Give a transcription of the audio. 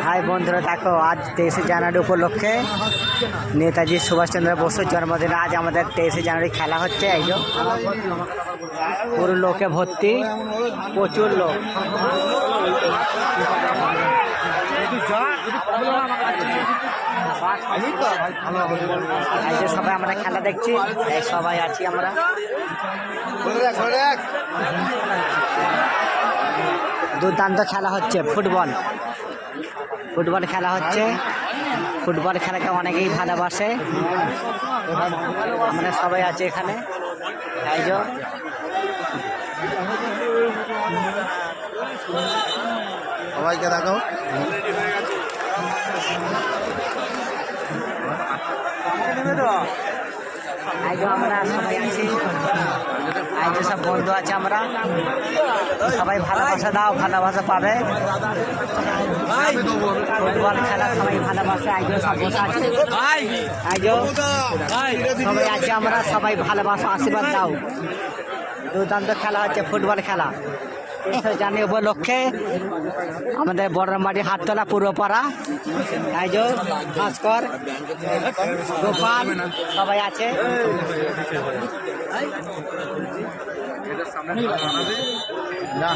High বন্ধুরা, দেখো আজ 23শে জানুয়ারি উপলক্ষে নেতাজি সুভাষচন্দ্র বসুর জন্মদিনে আজ আমাদের 23শে জানুয়ারি খেলা হচ্ছে। এই যে পুরো লোকে ভর্তি, প্রচুর লোক। এই যে সবাই আমরা খেলা দেখছি, সবাই আছি আমরা। দুর্দান্ত খেলা হচ্ছে, ফুটবল খেলা হচ্ছে। ফুটবল খেলাকে অনেকেই ভালোবাসে, আমরা সবাই আছি এখানে। এই যে সবাইকে দেখো, আমরা সবাই আছি। এই যে সব বন্ধু আছে, আমরা সবাই ভালোবাসা দাও, ভালোবাসা পাবে। ফুটবল খেলা সবাই ভালোবাসে। এই যে সব বসে আছে, এই যে সবাই আছে, আমরা সবাই ভালোবাসা, আশীর্বাদ দাও। দুর্দান্ত খেলা হচ্ছে, ফুটবল খেলা। 23শে জানুয়ারি উপলক্ষে আমাদের বড়মারি হাটতলা পূর্বপাড়া। এই যে ভাস্কর, গোপাল সবাই আছে। না